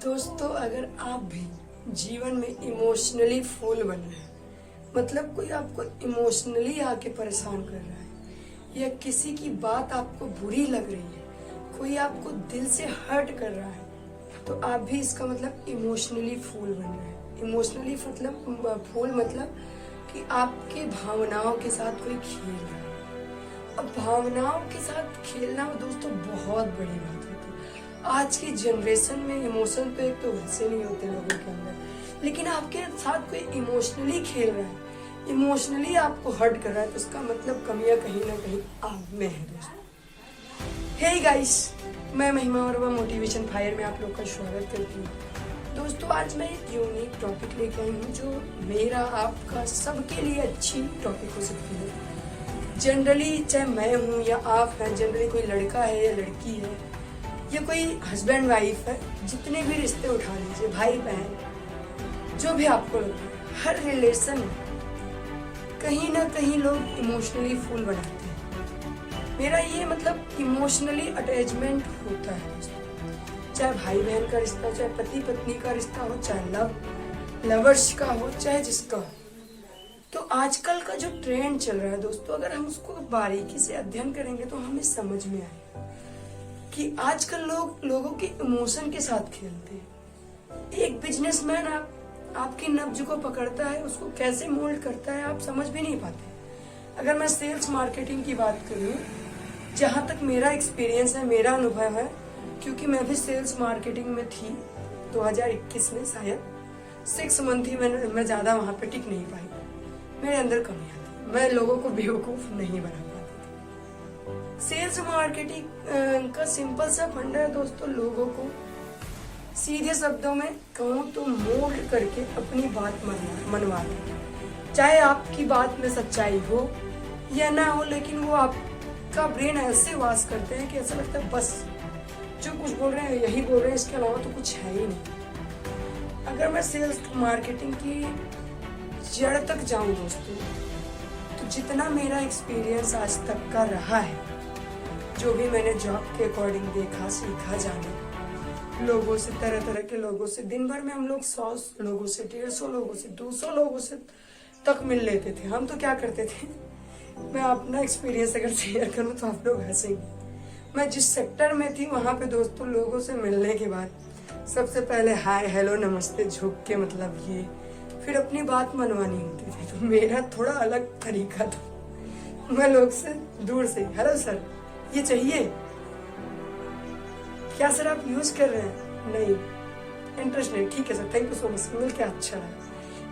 दोस्तों, अगर आप भी जीवन में इमोशनली फूल बन रहे हैं, मतलब कोई आपको इमोशनली आके परेशान कर रहा है या किसी की बात आपको बुरी लग रही है, कोई आपको दिल से हर्ट कर रहा है, तो आप भी इसका मतलब इमोशनली फूल बन रहे हैं। इमोशनली मतलब फूल मतलब कि आपके भावनाओं के साथ कोई खेल रहा है। अब भावनाओं के साथ खेलना दोस्तों बहुत बड़ी बात होती है। आज की जनरेशन में इमोशन तो एक तो वैसे नहीं होते लोगों के अंदर, लेकिन आपके साथ कोई इमोशनली खेल रहा है, इमोशनली आपको हर्ट कर रहा है, तो इसका मतलब कमियां कहीं ना कहीं आप में है दोस्तों। हे गाइस, मैं महिमा और मोटिवेशन फायर में आप लोग का स्वागत करती हूँ। दोस्तों, आज मैं एक यूनिक टॉपिक लेके आई हूँ जो मेरा आपका सबके लिए अच्छी टॉपिक हो सकती है। जनरली चाहे मैं हूँ या आप हैं, जनरली कोई लड़का है या लड़की है या कोई हस्बैंड वाइफ है, जितने भी रिश्ते उठा लीजिए, भाई बहन, जो भी आपको लगता है, हर रिलेशन में कहीं ना कहीं लोग इमोशनली फूल बनाते हैं। मेरा ये मतलब इमोशनली अटैचमेंट होता है दोस्तों। चाहे भाई बहन का रिश्ता, चाहे पति पत्नी का रिश्ता हो, चाहे लवर्स का हो, चाहे जिसका हो। तो आजकल का जो ट्रेंड चल रहा है दोस्तों, अगर हम उसको बारीकी से अध्ययन करेंगे तो हमें समझ में आएगा कि आजकल लोगों के इमोशन के साथ खेलते हैं। एक बिजनेसमैन आपकी नब्ज को पकड़ता है, उसको कैसे मोल्ड करता है आप समझ भी नहीं पाते। अगर मैं सेल्स मार्केटिंग की बात करूं, जहां तक मेरा एक्सपीरियंस है, मेरा अनुभव है, क्योंकि मैं भी सेल्स मार्केटिंग में थी 2021 में, शायद 6 मंथ ही मैं ज्यादा वहां पे टिक नहीं पाई। मेरे अंदर कमियां थी, मैं लोगों को बेवकूफ नहीं बना पाती थी। सेल्स मार्केटिंग का सिंपल सा फंडा है दोस्तों, लोगों को सीधे शब्दों में कहूँ तो मोल्ड करके अपनी बात मनवा दो। चाहे आपकी बात में सच्चाई हो या ना हो, लेकिन वो आपका ब्रेन ऐसे वास करते हैं कि ऐसा लगता है बस जो कुछ बोल रहे हैं यही बोल रहे हैं, इसके अलावा तो कुछ है ही नहीं। अगर मैं सेल्स मार्केटिंग की जड़ तक जाऊं दोस्तों, तो जितना मेरा एक्सपीरियंस आज तक का रहा है, जो भी मैंने जॉब के अकॉर्डिंग देखा, सीखा, जाना, लोगों से, तरह तरह के लोगों से, दिन भर में हम लोग 100 लोगों से, 150 लोगों से, 200 लोगों से तक मिल लेते थे। हम तो क्या करते थे, मैं अपना एक्सपीरियंस अगर शेयर करूं तो आप लोग हंसेंगे। मैं जिस सेक्टर में थी वहां पे दोस्तों, लोगों से मिलने के बाद सबसे पहले हाय हेलो नमस्ते झुक के, मतलब ये, फिर अपनी बात मनवानी होती थी। तो मेरा थोड़ा अलग तरीका था। मैं लोग से दूर से, हेलो सर, ये चाहिए क्या सर, आप यूज कर रहे हैं? नहीं, इंटरेस्ट नहीं, ठीक है sir, thank you so much, मिल के अच्छा है।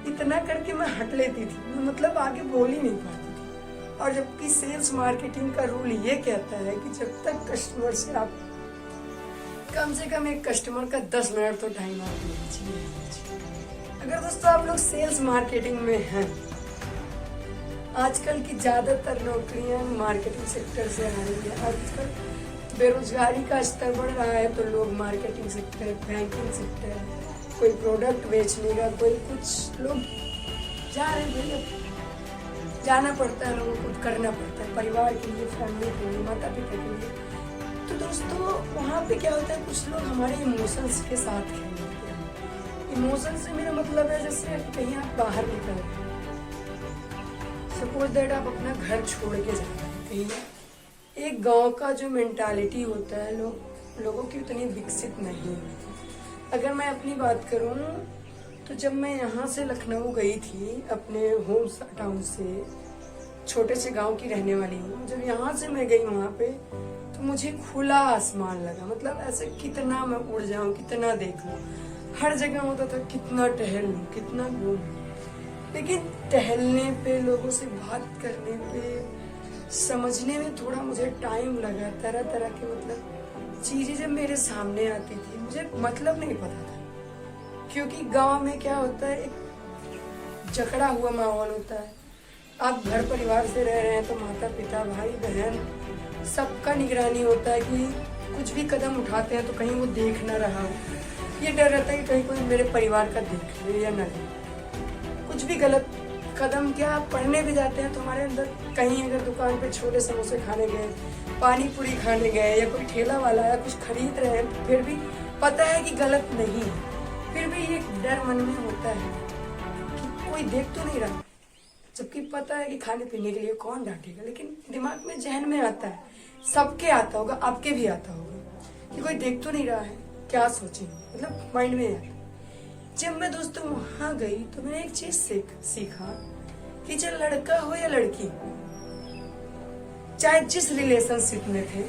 इतना करके मैं हट लेती थी, मैं मतलब आगे बोल ही नहीं पाती थी। और जबकि सेल्स मार्केटिंग का रूल ये कहता है कि जब तक कस्टमर से आप कम से कम एक कस्टमर का 10 मिनट तो टाइम आप लीजिए। अगर दोस्तों आप लोग सेल्स मार्केटिंग में हैं, आजकल की ज्यादातर नौकरियां मार्केटिंग सेक्टर से आ रही है। आजकल बेरोजगारी का स्तर बढ़ रहा है, तो लोग मार्केटिंग सेक्टर, बैंकिंग सेक्टर, कोई प्रोडक्ट बेचने का, कोई कुछ लोग जा रहे हैं। जाना पड़ता है, लोगों को करना पड़ता है, परिवार के लिए, फैमिली के लिए, माता पिता के लिए। तो दोस्तों वहाँ पे क्या होता है, कुछ लोग हमारे इमोशंस के साथ खेलते हैं। इमोशन से मेरा मतलब है, जैसे कहीं आप बाहर निकल रहे हैं, सपोज दैट आप अपना घर छोड़ के जा रहे हैं कहीं, एक गांव का जो मेंटालिटी होता है, लोगों की उतनी विकसित नहीं है। अगर मैं अपनी बात करूं तो जब मैं यहाँ से लखनऊ गई थी, अपने होम टाउन से, छोटे से गांव की रहने वाली हूँ, जब यहाँ से मैं गई वहाँ पे, तो मुझे खुला आसमान लगा। मतलब ऐसे कितना मैं उड़ जाऊं, कितना देख लूं, हर जगह होता था कितना टहल लूं, कितना घूम। लेकिन टहलने पे, लोगों से बात करने पे, समझने में थोड़ा मुझे टाइम लगा। तरह तरह के मतलब चीजें जब मेरे सामने आती थी, मुझे मतलब नहीं पता था, क्योंकि गांव में क्या होता है, एक जकड़ा हुआ माहौल होता है। आप घर परिवार से रह रहे हैं तो माता पिता, भाई बहन, सबका निगरानी होता है कि कुछ भी कदम उठाते हैं तो कहीं वो देख ना रहा हो। ये डर रहता है कि कहीं कोई मेरे परिवार का देख ले या ना ले, कुछ भी गलत कदम क्या, आप पढ़ने भी जाते हैं तो हमारे अंदर कहीं अगर दुकान पे छोले समोसे खाने गए, पानी पूरी खाने गए, या कोई ठेला वाला या कुछ खरीद रहे हैं, तो फिर भी पता है कि गलत नहीं है, फिर भी एक डर मन में होता है कि कोई देख तो नहीं रहा, जबकि पता है कि खाने पीने के लिए कौन डांटेगा, लेकिन दिमाग में जहन में आता है, सबके आता होगा, आपके भी आता होगा कि कोई देख तो नहीं रहा है, क्या सोचेंगे, मतलब माइंड में आता। जब मैं दोस्तों वहां गई तो मैंने एक चीज सीखा कि चाहे लड़का हो या लड़की, चाहे जिस रिलेशनशिप में थे,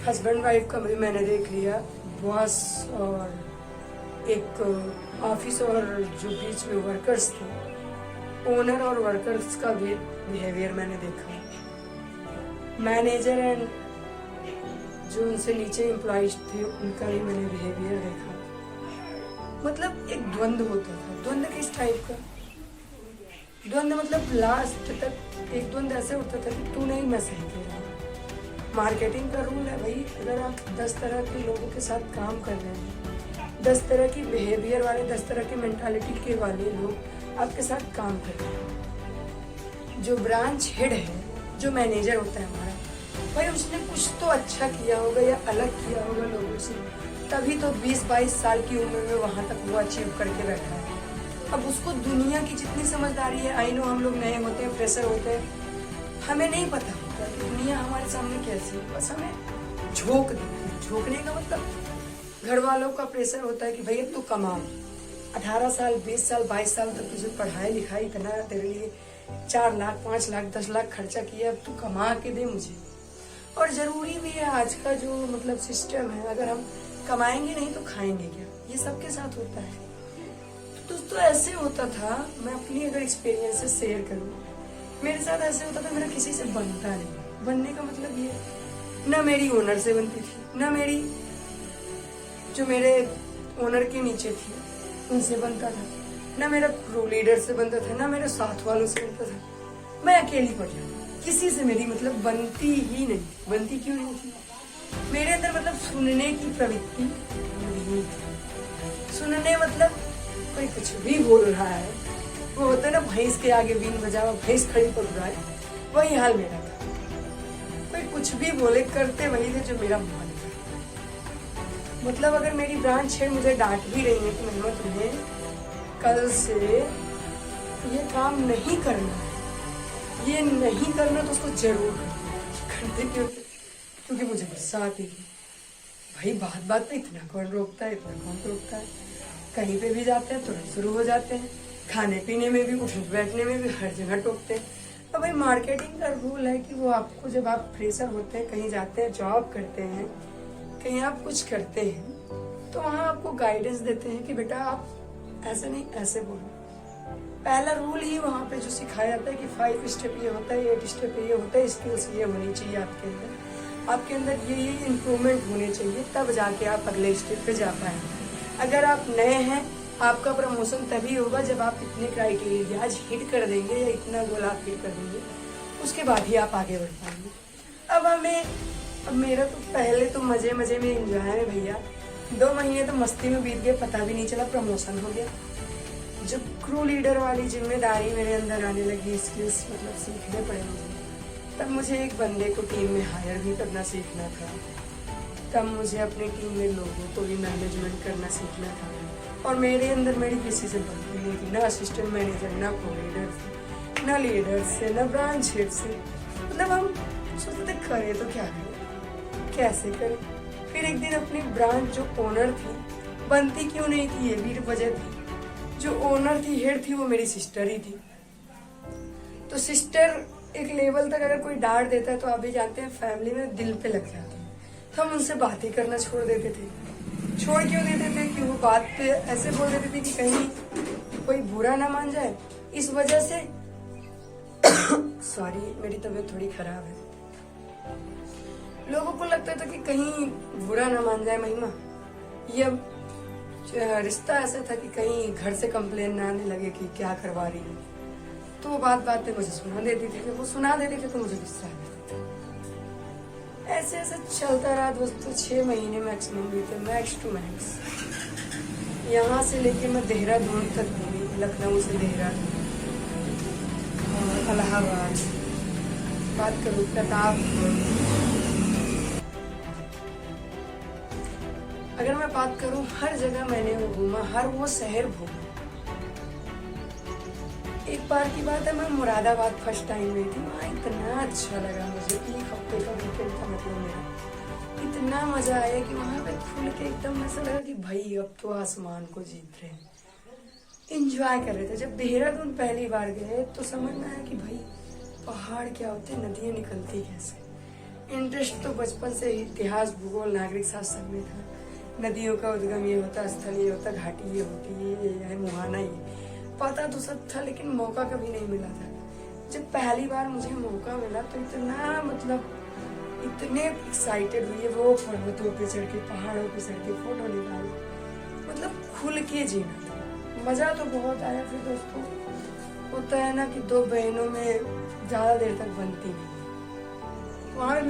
हस्बैंड वाइफ का भी मैंने देख लिया, बॉस और एक ऑफिस और जो बीच में वर्कर्स थे, ओनर और वर्कर्स का भी बिहेवियर मैंने देखा, मैनेजर एंड जो उनसे नीचे एम्प्लॉइज थे उनका भी मैंने बिहेवियर देखा। मतलब एक द्वंद्व होता था। द्वंद्व किस टाइप का? द्वंद्व मतलब लास्ट तक एक द्वंद्व ऐसे होता था कि तू नहीं मैं सही कह रहा हूँ। मार्केटिंग का रूल है भाई, अगर आप 10 तरह के लोगों के साथ काम कर रहे हैं, 10 तरह की बिहेवियर वाले, 10 तरह की मेंटालिटी के वाले लोग आपके साथ काम कर रहे हैं, जो ब्रांच हेड है, जो मैनेजर होता है हमारा, भाई उसने कुछ तो अच्छा किया होगा या अलग किया होगा लोगों से, तभी तो 20-22 साल की उम्र में वहां तक वो अचीव करके बैठा है। अब उसको दुनिया की जितनी समझदारी है, आई नो हम लोग नए होते हैं, प्रेशर होते हैं, हमें नहीं पता होता कि दुनिया हमारे सामने कैसी है, बस हमें झोंक देती है। झोंकने का मतलब घर वालों का प्रेशर होता है कि भैया तू कमा, 18 साल 20 साल 22 साल तक तुझे पढ़ाई लिखाई इतना तेरे लिए 4 लाख 5 लाख 10 लाख खर्चा किया, अब तू कमा के दे मुझे। और जरूरी भी है, आज का जो मतलब सिस्टम है, अगर हम कमाएंगे नहीं तो खाएंगे क्या, ये सबके साथ होता है। तो दोस्तों ऐसे होता था, मैं अपनी अगर एक्सपीरियंस से शेयर करूं, मेरे साथ ऐसे होता था, मेरा किसी से बनता नहीं। बनने का मतलब ये, ना मेरी ओनर से बनती थी, ना मेरी जो मेरे ओनर के नीचे थी उनसे बनता था, ना मेरा क्रू लीडर से बनता था, ना मेरे साथ वालों से बनता था। मैं अकेली पड़ जाती, किसी से मेरी मतलब बनती ही नहीं। बनती क्यों नहीं थी? मेरे अंदर मतलब सुनने की प्रवृत्ति नहीं थी। सुनने मतलब कोई कुछ भी बोल रहा है, वो होता है ना भैंस के आगे बीन बजावा, भैंस खड़ी पड़ रहा है, वही हाल मेरा था। कोई कुछ भी बोले, करते वही थे जो मेरा मन था। मतलब अगर मेरी ब्रांच हेड मुझे डांट भी रही है कि मैं तुम्हें कल से ये काम नहीं करना है, ये नहीं करना, तो उसको जरूर करते क्यों? क्योंकि मुझे गुस्सा आती थी। भाई बात बात पे इतना कौन रोकता है, इतना कौन रोकता है? कहीं पे भी जाते हैं तुरंत शुरू हो जाते हैं, खाने पीने में भी, उठने बैठने में भी, हर जगह टोकते हैं। तो भाई मार्केटिंग का रूल है कि वो आपको, जब आप फ्रेशर होते हैं, कहीं जाते हैं, जॉब करते हैं, कहीं आप कुछ करते हैं, तो वहाँ आपको गाइडेंस देते हैं कि बेटा आप ऐसे नहीं ऐसे बोलो। पहला रूल ही वहाँ पे जो सिखाया जाता है कि 5 स्टेप ये होता है, 8 स्टेप ये होता है, स्किल्स ये होनी चाहिए आपके अंदर ये इम्प्रूवमेंट होने चाहिए, तब जाके आप अगले स्टेप पे जा पाएंगे। अगर आप नए हैं, आपका प्रमोशन तभी होगा जब आप इतने क्राइटेरिया आज हिट कर देंगे या इतना गोल आप हिट कर देंगे, उसके बाद ही आप आगे बढ़ पाएंगे। अब मेरा तो पहले तो मजे मजे में एंजॉय है भैया, 2 महीने तो मस्ती में बीत गए, पता भी नहीं चला, प्रमोशन हो गया। जब क्रू लीडर वाली जिम्मेदारी मेरे अंदर आने लगी, स्किल्स मतलब सीखने पड़े मुझे, तब मुझे एक बंदे को टीम में हायर भी करना सीखना था। तब मुझे अपनी टीम में लोगों को भी मैनेजमेंट करना सीखना था। और मेरे अंदर मेरी किसी से बनती नहीं थी, ना असिस्टेंट मैनेजर, ना को लीडर से, ना लीडर से, ना ब्रांच हेड से। मतलब हम सोचते थे करें तो क्या करें, कैसे करें। फिर एक दिन अपनी ब्रांच जो ओनर थी, बनती क्यों नहीं थी ये भी वजह थी, जो ओनर थी, हेड थी, वो मेरी सिस्टर ही थी। तो सिस्टर एक लेवल तक अगर कोई डांट देता है तो आप भी जानते हैं फैमिली में दिल पे लग जाती है, तो हम उनसे बातें करना छोड़ देते थे। छोड़ क्यों देते थे? कि वो बात पे ऐसे बोल देते थे कि कहीं कोई बुरा ना मान जाए, इस वजह से सॉरी मेरी तबीयत थोड़ी खराब है। लोगों को लगता था कि कहीं बुरा ना मान जाए महिमा, ये रिश्ता ऐसा था कि कहीं घर से कंप्लेन ना आने लगे कि क्या करवा रही है। तो वो बात पे मुझे सुना देती थी, जब वो सुना देती थी तो मुझे गुस्सा आ जाता था। ऐसे ऐसे चलता रहा दोस्तों, 6 महीने मैक्सिमम बीते, मैक्स टू मैक्स। यहाँ से लेके मैं देहरादून तक घूमी, लखनऊ से देहरादून, इलाहाबाद, बात करूँ प्रताप, अगर मैं बात करूँ हर जगह मैंने वो घूमा, हर वो शहर घूमा। एक बार की बात है, मैं मुरादाबाद फर्स्ट टाइम गई थी। वहाँ इतना अच्छा लगा मुझे, 1 हफ्ते का वीकेंड था मतलब मेरा। इतना मजा आया कि वहाँ पे खुल के एकदम ऐसा लगा कि भाई अब तो आसमान को जीत रहे हैं, इंजॉय कर रहे थे। जब देहरादून पहली बार गए तो समझ में आया कि भाई पहाड़ क्या होते, नदियाँ निकलती कैसे। इंटरेस्ट तो बचपन से ही इतिहास, भूगोल, नागरिक शास्त्र में था। नदियों का उद्गम ये होता, स्थल ये होता, घाटी ये होती है, ये है मुहाना, ये पता तो सब था, लेकिन मौका कभी नहीं मिला था। जब पहली बार मुझे मौका मिला तो इतना मतलब इतने एक्साइटेड हुई, वो पर्वतों पे चढ़ के, पहाड़ों पे चढ़ के फोटो निकाले, मतलब खुल के जीना था। मजा तो बहुत आया। फिर दोस्तों होता है ना कि 2 बहनों में ज्यादा देर तक बनती नहीं। वहाँ पे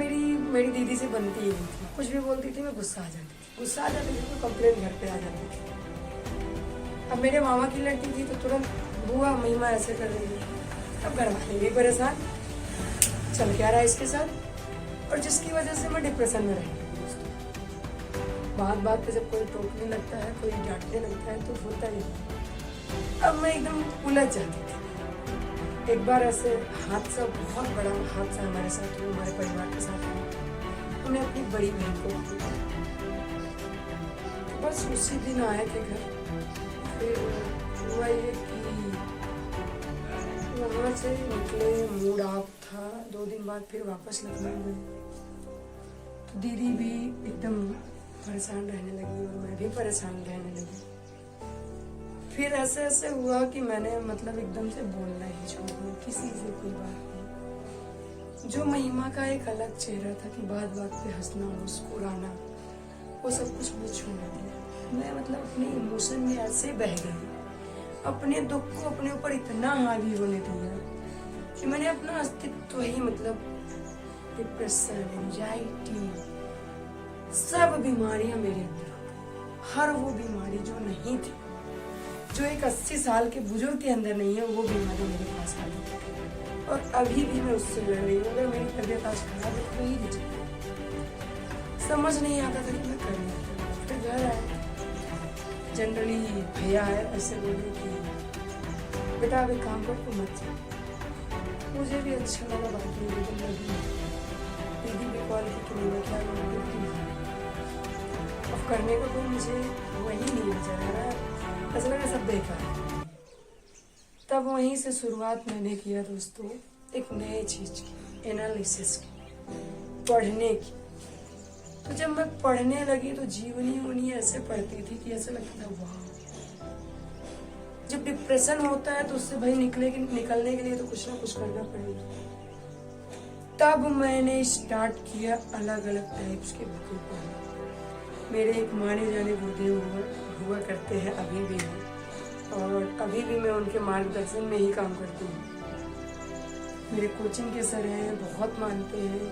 मेरी दीदी से बनती ही नहीं थी, कुछ भी बोलती थी मैं गुस्सा आ जाती थी तो कंप्लेन घर पे आ जाती थी। अब मेरे मामा की लड़की थी तो तुरंत बुआ महिमा ऐसे कर रही है। अब घर वाले भी परेशान, चल क्या रहा है इसके साथ, और जिसकी वजह से मैं डिप्रेशन में रही। बात पे जब कोई टोकने लगता है, कोई डांटने लगता है तो होता ही नहीं। अब मैं एकदम उलझ जाती थी। एक बार ऐसे हादसा, बहुत बड़ा हादसा हमारे साथ हुआ, हमारे परिवार के साथ हुआ। हमने अपनी बड़ी बहन को खो, तो बस उसी दिन आए थे घर। फिर हुआ ये कि वहाँ से निकले, मूड ऑफ था। 2 दिन बाद फिर वापस लखनऊ गए तो दीदी भी एकदम परेशान रहने लगी और मैं भी परेशान रहने लगी। फिर ऐसे हुआ कि मैंने मतलब एकदम से बोलना ही छोड़ दिया, किसी से कोई बात नहीं। जो महिमा का एक अलग चेहरा था कि बात पे हंसना, मुस्कुराना, वो सब कुछ मुझे छोड़ दिया। मैं मतलब अपने इमोशन में ऐसे बह गई, अपने दुख को अपने ऊपर इतना हावी होने दिया कि मैंने अपना अस्तित्व ही मतलब डिप्रेशन, एंजाइटी, सब बीमारियां मेरे अंदर हो गई। हर वो बीमारी जो नहीं थी, जो एक 80 साल के बुजुर्ग के अंदर नहीं है, वो बीमारी मेरे पास आ गई और अभी भी मैं उससे लड़ रही हूँ। अगर मेरी तबीयत आज खराब है तो वही नहीं, समझ नहीं आता था कि मैं कर नहीं। फिर घर आए, जनरली भैया है ऐसे बोले कि बेटा अब एक काम कर, तू मत जा। मुझे भी अच्छा लगा बात नहीं, लेकिन दीदी भी कॉल की कि मैं क्या अब करने को कोई मुझे वही नहीं नजर आ रहा, ऐसा लगा सब बेकार। तब वहीं से शुरुआत मैंने किया दोस्तों एक नए चीज की, एनालिसिस की, पढ़ने की। तो जब मैं पढ़ने लगी तो जीवनी ऐसे पढ़ती थी कि ऐसा लगता था वाह। जब डिप्रेशन होता है तो उससे भाई निकलने के लिए तो कुछ ना कुछ करना पड़ेगा। तब मैंने स्टार्ट किया अलग अलग टाइप्स के बुकें पढ़ना। मेरे एक माने जाने गुरुदेव हुआ करते हैं, अभी भी हैं, और अभी भी मैं उनके मार्गदर्शन में ही काम करती हूँ। मेरे कोचिंग के सर हैं, बहुत मानते हैं,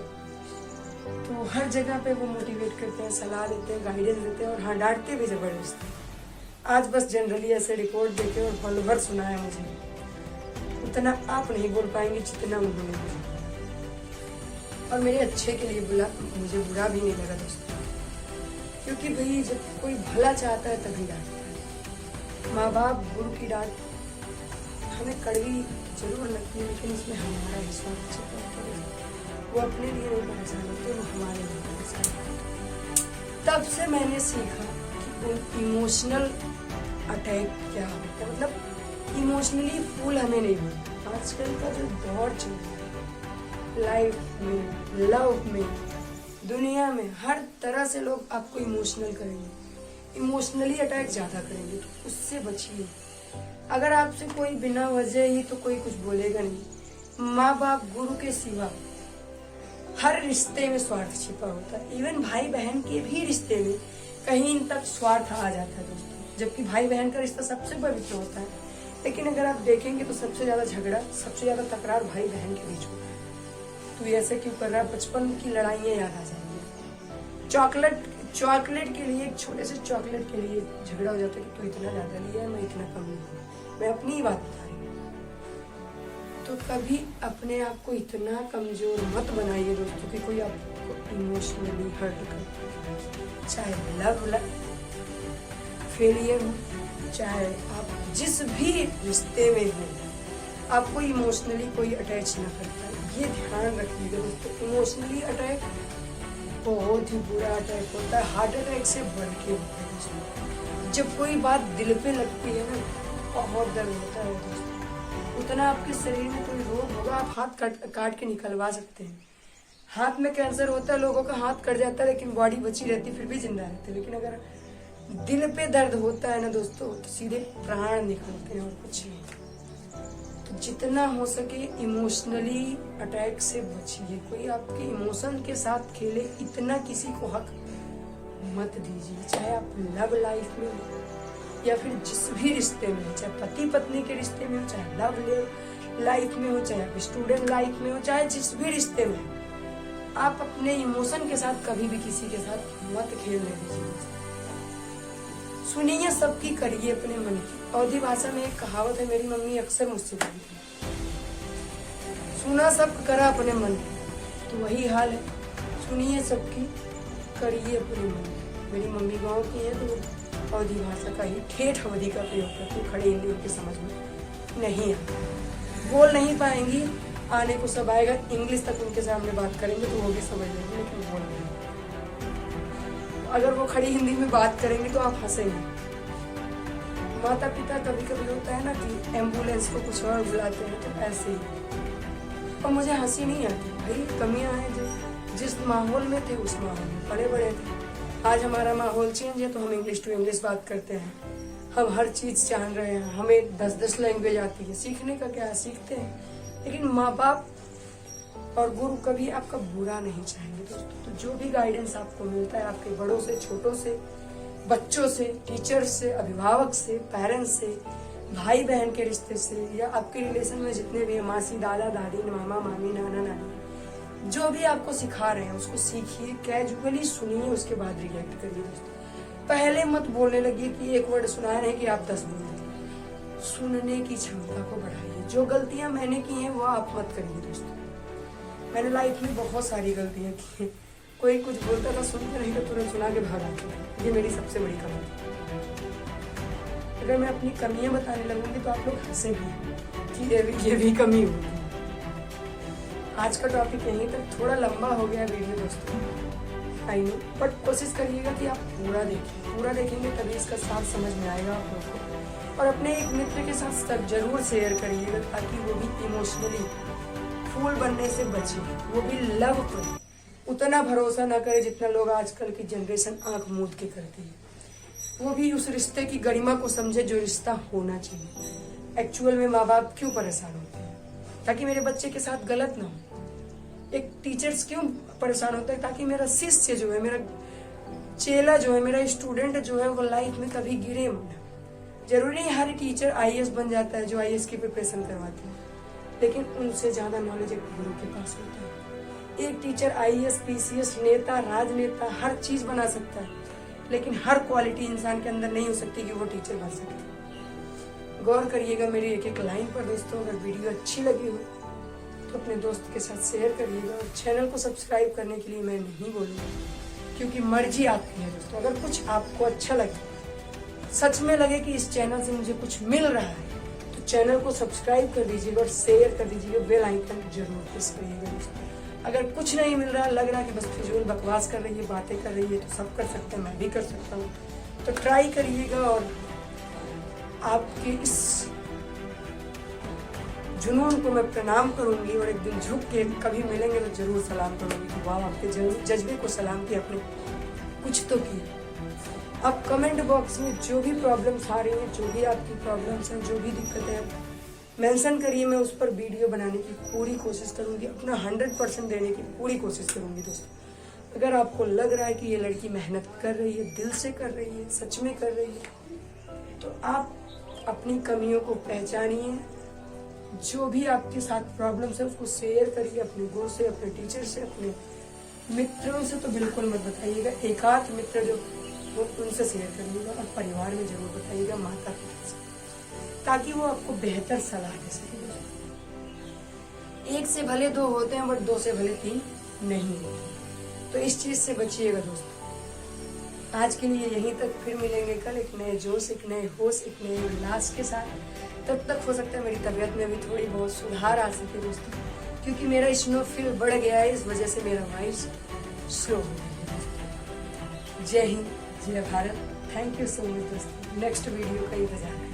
तो हर जगह पे वो मोटिवेट करते हैं, सलाह देते हैं, गाइडेंस देते हैं, और हाँ डांटते भी जबरदस्ती। आज बस जनरली ऐसे रिपोर्ट देके और पल भर सुनाया मुझे, उतना आप नहीं बोल पाएंगे जितना उन्होंने बोला। और मेरे अच्छे के लिए मुझे बुरा भी नहीं लगा दोस्तों, क्योंकि भाई जब कोई भला चाहता है तभी डांटता है। माँ बाप, गुरु की डांट हमें कड़वी जरूर लगती है, लेकिन उसमें हमारा हिस्सा छिपा होता है। वो अपने लिए नहीं परेशान होते, वो हमारे लिए परेशान होते। तब से मैंने सीखा कि इमोशनल अटैक क्या होता है, मतलब इमोशनली फूल हमें नहीं होता। आजकल का जो दौर चल रहा है, लाइफ में, लव में, दुनिया में, हर तरह से लोग आपको इमोशनल करेंगे, इमोशनली अटैक ज्यादा करेंगे, तो उससे बचिए। अगर आपसे कोई बिना वजह ही तो कोई कुछ बोलेगा नहीं। माँ बाप, गुरु के सिवा हर रिश्ते में स्वार्थ छिपा होता है। इवन भाई बहन के भी रिश्ते में कहीं तक स्वार्थ आ जाता है दोस्तों, जबकि भाई बहन का रिश्ता सबसे पवित्र होता है। लेकिन अगर आप देखेंगे तो सबसे ज्यादा झगड़ा, सबसे ज्यादा तकरार भाई बहन के बीच होता है। तो ये ऐसे क्यों कर रहा है, बचपन की लड़ाइयाँ याद आ जाएंगी। चॉकलेट के लिए, एक छोटे से चॉकलेट के लिए झगड़ा हो जाता है कि तू इतना ज्यादा लिया है, मैं इतना कम लिया। मैं अपनी ही बात बता रही हूँ। तो तो कभी अपने आप को इतना कमजोर मत बनाइए दोस्तों कि कोई आपको इमोशनली हर्ट करे। चाहे लव फेलियर हो, चाहे आप जिस भी रिश्ते में हो, आपको इमोशनली कोई अटैच ना करता है। ये ध्यान रखिएगा दोस्तों। इमोशनली अटैक बहुत ही बुरा अटैक होता है, हार्ट अटैक से बढ़ के होता है दोस्तों। जब कोई बात दिल पे लगती है ना, बहुत दर्द होता है दोस्तों। उतना आपके शरीर में कोई रोग होगा, आप हाथ काट के निकलवा सकते हैं। हाथ में कैंसर होता है, लोगों का हाथ कट जाता है लेकिन बॉडी बची रहती फिर भी जिंदा रहते हैं। लेकिन अगर दिल पे दर्द होता है ना दोस्तों, तो सीधे प्राण निकलते हैं और कुछ नहीं। तो जितना हो सके इमोशनली अटैक से बचिए। कोई आपके इमोशन के साथ खेले, इतना किसी को हक मत दीजिए। चाहे आप लव लाइफ में हो या फिर जिस भी रिश्ते में हो, चाहे पति पत्नी के रिश्ते में हो, चाहे लव लाइफ में हो, चाहे आप स्टूडेंट लाइफ में हो, चाहे जिस भी रिश्ते में हो, आप अपने इमोशन के साथ कभी भी किसी के साथ मत खेलने दीजिए। सुनिए सबकी, करिए अपने मन की। अवधी भाषा में एक कहावत है, मेरी मम्मी अक्सर मुझसे बोलती है, सुना सब करा अपने मन की। तो वही हाल है, सुनिए सबकी, करिए अपने मन की। मेरी मम्मी गांव की है तो अवधी भाषा का ही ठेठ अवधी का प्रयोग करती है। खड़े हिंदी उनकी समझ में नहीं आता, बोल नहीं पाएंगी, आने को सब आएगा। इंग्लिश तक उनके सामने बात करेंगे तो वो भी समझ लेंगे, लेकिन बोल नहीं। अगर वो खड़ी हिंदी में बात करेंगे तो आप हंसेंगे। माता पिता कभी कभी होता है ना कि एम्बुलेंस को कुछ और बुलाते हैं, तो ऐसे ही। और मुझे हंसी नहीं आती भाई, कमियां हैं। जो जिस माहौल में थे उस माहौल में पड़े बड़े थे। आज हमारा माहौल चेंज है तो हम इंग्लिश टू इंग्लिश बात करते हैं। हम हर चीज जान रहे हैं, हमें 10-10 लैंग्वेज आती है। सीखने का क्या है, सीखते हैं। लेकिन माँ बाप और गुरु कभी आपका बुरा नहीं चाहेंगे दोस्तों। तो जो भी गाइडेंस आपको मिलता है आपके बड़ों से, छोटों से, बच्चों से, टीचर से, अभिभावक से, पेरेंट्स से, भाई बहन के रिश्ते से, या आपके रिलेशन में जितने भी मासी, दादा, दादी, मामा, मामी, नाना, नानी, जो भी आपको सिखा रहे हैं उसको सीखिए, कैजुअली सुनिए, उसके बाद रिएक्ट करिए दोस्तों। पहले मत बोलने लगिए कि एक वर्ड सुना रहे हैं कि आप 10 बोल दें। सुनने की क्षमता को बढ़ाइए। जो गलतियां मैंने की हैं वो आप मत करिए दोस्तों। मैंने लाइफ में बहुत सारी गलतियां की हैं। कोई कुछ बोलता था, सुनते नहीं तो तुरंत सुना के भाग आते थे। ये मेरी सबसे बड़ी कमी थी। अगर मैं अपनी कमियां बताने लगूंगी तो आप लोग हंसेंगे कि ये भी कमी होगी। आज का टॉपिक यहीं तक, थोड़ा लंबा हो गया वीडियो दोस्तों, आई नो, बट कोशिश करिएगा कि आप पूरा देखें। पूरा देखेंगे तभी इसका साथ समझ में आएगा आप लोग को। और अपने एक मित्र के साथ सब जरूर शेयर करिएगा ताकि वो भी इमोशनली फूल बनने से बचे, वो भी लव पर उतना भरोसा ना करे जितना लोग आजकल की जनरेशन आंख मूंद के करती है। वो भी उस रिश्ते की गरिमा को समझे जो रिश्ता होना चाहिए। एक्चुअल में माँ बाप क्यों परेशान होते हैं? ताकि मेरे बच्चे के साथ गलत ना हो। एक टीचर्स क्यों परेशान होता है? ताकि मेरा शिष्य जो है, मेरा चेला जो है, मेरा स्टूडेंट जो है, वो लाइफ में कभी गिरे ना। जरूरी नहीं हर टीचर IAS बन जाता है जो IAS की प्रिपरेशन करवाते हैं, लेकिन उनसे ज्यादा नॉलेज एक गुरु के पास होता है। एक टीचर IAS, PCS, नेता, राजनेता हर चीज बना सकता है, लेकिन हर क्वालिटी इंसान के अंदर नहीं हो सकती कि वो टीचर बन सके। गौर करिएगा मेरी एक एक लाइन पर दोस्तों। अगर वीडियो अच्छी लगी हो तो अपने दोस्त के साथ शेयर करिएगा। और चैनल को सब्सक्राइब करने के लिए मैं नहीं बोलूँगा, क्योंकि मर्जी आपकी है दोस्तों। अगर कुछ आपको अच्छा लगे, सच में लगे कि इस चैनल से मुझे कुछ मिल रहा है, तो चैनल को सब्सक्राइब कर दीजिएगा और शेयर कर दीजिएगा। बेल आइकन जरूर प्रेस करिएगा दोस्तों। अगर कुछ नहीं मिल रहा, लग रहा है कि बस फिजूल बकवास कर रही है, बातें कर रही है, तो सब कर सकते हैं, मैं भी कर सकता हूँ, तो ट्राई करिएगा। और आपके इस जुनून को मैं प्रणाम करूंगी और एक दिन झुक के कभी मिलेंगे तो जरूर सलाम करूंगी कि वाह, आपके जज्बे को सलाम किया, आपने कुछ तो किया। आप कमेंट बॉक्स में जो भी प्रॉब्लम्स आ रही हैं, जो भी आपकी प्रॉब्लम्स हैं, जो भी दिक्कतें हैं, मेंशन करिए। मैं उस पर वीडियो बनाने की पूरी कोशिश करूंगी, अपना 100% देने की पूरी कोशिश करूंगी दोस्तों। अगर आपको लग रहा है कि ये लड़की मेहनत कर रही है, दिल से कर रही है, सच में कर रही है, तो आप अपनी कमियों को पहचानिए। जो भी आपके साथ प्रॉब्लम्स है उसको शेयर करिए, अपने गुरु से, अपने टीचर से, अपने मित्रों से तो बिल्कुल मत बताइएगा। एकाध मित्र जो वो उनसे शेयर करिएगा, और परिवार में जरूर बताइएगा, माता पिता से, ताकि वो आपको बेहतर सलाह दे सके। एक से भले दो होते हैं, बट दो से भले तीन नहीं होते। तो इस चीज से बचिएगा दोस्तों। आज के लिए यहीं तक, फिर मिलेंगे कल एक नए जोश, एक नए होश, एक नए उल्लास के साथ। तब तक हो सकता है मेरी तबीयत में भी थोड़ी बहुत सुधार आ सके दोस्तों, क्योंकि मेरा स्नोफिल बढ़ गया है, इस वजह से मेरा वॉइस स्लो हो गया है। जय हिंद, जय Bharat. Thank you so much दोस्तों। नेक्स्ट वीडियो का इंतजार है।